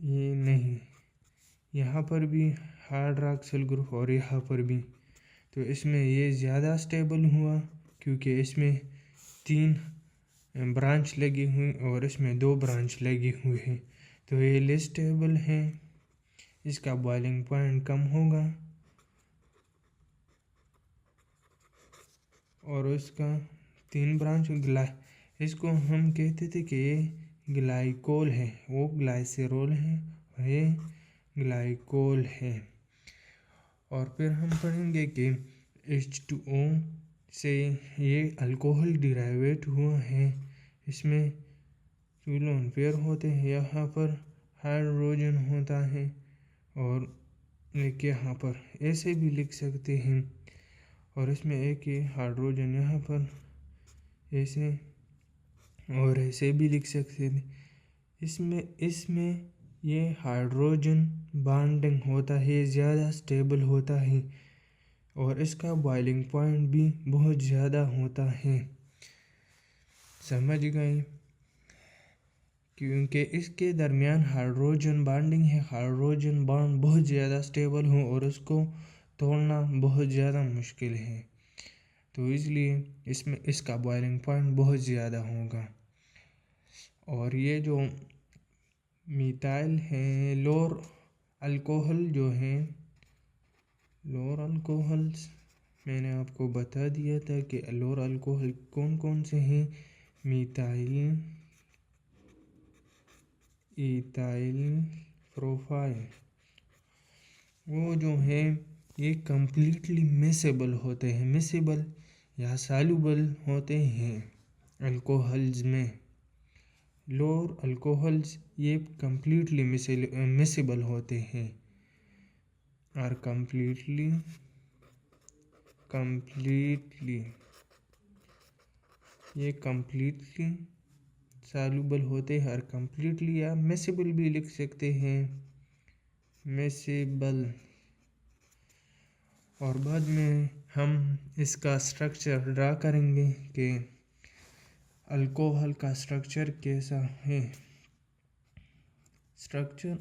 ये नहीं, यहाँ पर भी हाइड्रॉक्सिल ग्रुप और यहाँ पर भी, तो इसमें ये ज़्यादा स्टेबल हुआ क्योंकि इसमें 3 ब्रांच लगी हुई और इसमें 2 ब्रांच लगी हुई है, तो ये लेस स्टेबल है, इसका बॉइलिंग पॉइंट कम होगा और उसका 3 ब्रांच इसको हम कहते थे कि ये ग्लाइकोल है, वो ग्लाइसेरोल है और ये ग्लाइकोल है। और फिर हम पढ़ेंगे कि H2O से ये अल्कोहल डिराइवेट हुआ है, इसमें 2 लोन पेयर होते हैं, यहाँ पर हाइड्रोजन होता है और एक यहाँ पर ऐसे भी लिख सकते हैं और इसमें एक ये हाइड्रोजन यहाँ पर ऐसे और ऐसे भी लिख सकते थे। इसमें ये हाइड्रोजन बॉन्डिंग होता है, ज़्यादा स्टेबल होता है और इसका बॉइलिंग पॉइंट भी बहुत ज़्यादा होता है, समझ गए? क्योंकि इसके दरमियान हाइड्रोजन बॉन्डिंग है, हाइड्रोजन बॉन्ड बहुत ज़्यादा स्टेबल हो और उसको तोड़ना बहुत ज़्यादा मुश्किल है, तो इसलिए इसमें इसका बॉइलिंग पॉइंट बहुत ज़्यादा होगा। और ये जो मिथाइल है, लोर अल्कोहल जो है, लोर अल्कोहल्स मैंने आपको बता दिया था कि लोर अल्कोहल कौन कौन से हैं, मिथाइल, इथाइल, प्रोपाइल, वो जो है ये कम्प्लीटली मिसेबल होते हैं, मिसेबल या सॉल्युबल होते हैं अल्कोहल्स में। लोर अल्कोहल्स ये कम्प्लीटली मिसेबल होते हैं और कम्प्लीटली ये कम्प्लीटली सॉल्युबल होते हैं और कम्प्लीटली या मिसेबल भी लिख सकते हैं, मिसेबल। और बाद में हम इसका स्ट्रक्चर ड्रा करेंगे कि अल्कोहल का स्ट्रक्चर कैसा है। Structure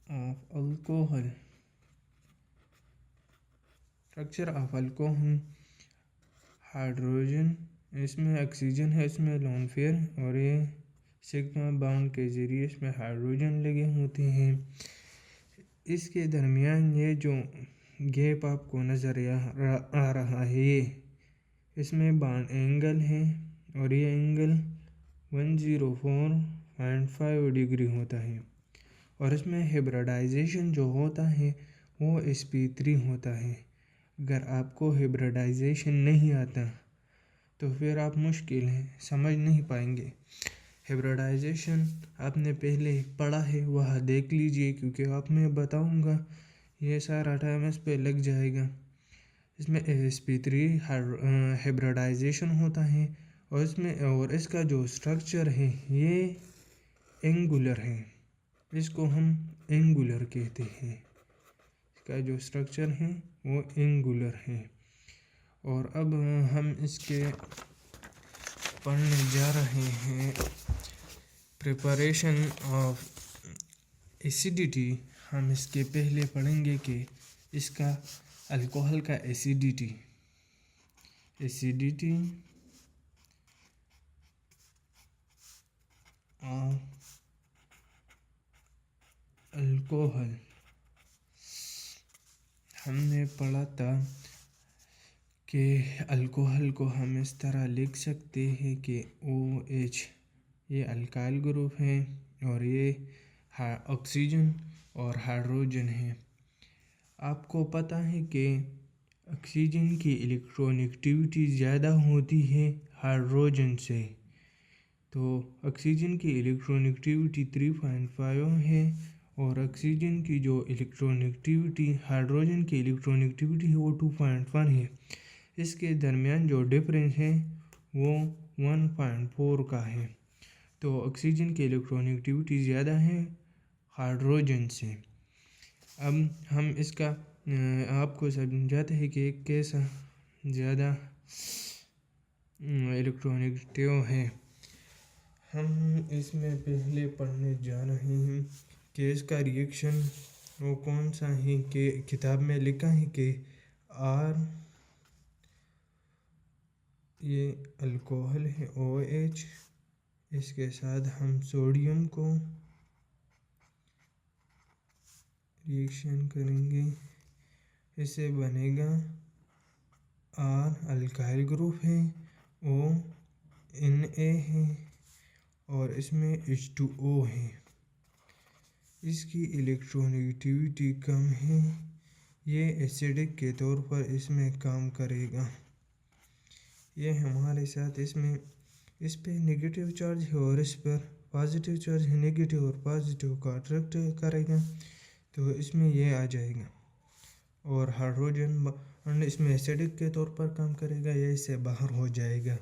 of alcohol, structure of alcohol, hydrogen, इसमें ऑक्सीजन है, इसमें लोन पेयर और ये सिग्मा बॉन्ड के ज़रिए इसमें हाइड्रोजन लगे होते हैं। इसके दरमियान ये जो गैप आपको नज़र आ रहा है, ये इसमें बॉन्ड एंगल है और ये एंगल 104.5 डिग्री होता है और इसमें हाइब्रिडाइजेशन जो होता है वो sp3 होता है। अगर आपको हाइब्रिडाइजेशन नहीं आता तो फिर आप मुश्किल है, समझ नहीं पाएंगे। हाइब्रिडाइजेशन आपने पहले पढ़ा है, वह देख लीजिए क्योंकि आप मैं बताऊंगा ये सारा टाइम इस पे लग जाएगा। इसमें sp3 हाइब्रिडाइजेशन होता है और इसका जो स्ट्रक्चर है ये एंगुलर है, इसको हम एंगुलर कहते हैं, इसका जो स्ट्रक्चर है वो एंगुलर है। और अब हम इसके पढ़ने जा रहे हैं प्रिपरेशन ऑफ एसिडिटी। हम इसके पहले पढ़ेंगे कि इसका अल्कोहल का एसिडिटी ऑफ अल्कोहल हमने पढ़ा था कि अल्कोहल को हम इस तरह लिख सकते हैं कि OH ये अल्काइल ग्रुप है और ये ऑक्सीजन और हाइड्रोजन है। आपको पता है कि ऑक्सीजन की इलेक्ट्रॉनिगेटिविटी ज़्यादा होती है हाइड्रोजन से, तो ऑक्सीजन की इलेक्ट्रॉनिगेटिविटी 3.5 है और ऑक्सीजन की जो इलेक्ट्रॉनिगेटिविटी हाइड्रोजन की इलेक्ट्रॉनिगेटिविटी है वो 2.1 है। इसके दरमियान जो डिफरेंस है वो 1.4 का है, तो ऑक्सीजन की इलेक्ट्रॉनिगेटिविटी ज़्यादा है हाइड्रोजन से। अब हम इसका आपको समझाते हैं कि कैसा ज़्यादा इलेक्ट्रॉनिगेटिव है। हम इसमें पहले पढ़ने जा रहे हैं कि इसका रिएक्शन वो कौन सा है। कि किताब में लिखा है कि आर, ये अल्कोहल है OH, इसके साथ हम सोडियम को रिएक्शन करेंगे, इससे बनेगा R अल्काइल ग्रुप है, O Na है और इसमें H2O है। इसकी इलेक्ट्रोनेगेटिविटी कम है, ये एसिडिक के तौर पर इसमें काम करेगा। ये हमारे साथ इसमें इस पे नेगेटिव चार्ज है और इस पर पॉजिटिव चार्ज है, नेगेटिव और पॉजिटिव का अट्रैक्ट करेगा, तो इसमें ये आ जाएगा। और हाइड्रोजन इसमें एसिडिक के तौर पर काम करेगा, ये इससे बाहर हो जाएगा।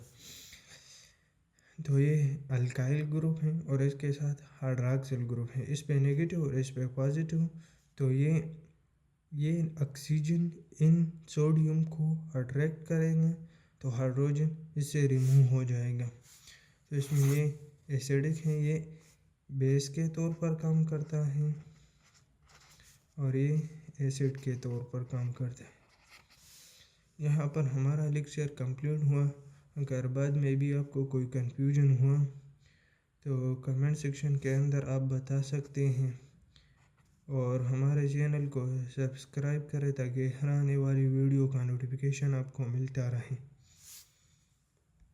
तो ये अल्काइल ग्रुप है और इसके साथ हाइड्रॉक्सिल ग्रुप है, इस पे नेगेटिव और इस पे पॉजिटिव। तो ये ऑक्सीजन इन सोडियम को अट्रैक्ट करेंगे, तो हाइड्रोजन इससे रिमूव हो जाएगा। तो इसमें ये एसिडिक है, ये बेस के तौर पर काम करता है और ये एसिड के तौर पर काम करता है। यहाँ पर हमारा लेक्चर कंप्लीट हुआ। अगर बाद में भी आपको कोई कंफ्यूजन हुआ तो कमेंट सेक्शन के अंदर आप बता सकते हैं और हमारे चैनल को सब्सक्राइब करें ताकि हर आने वाली वीडियो का नोटिफिकेशन आपको मिलता रहे।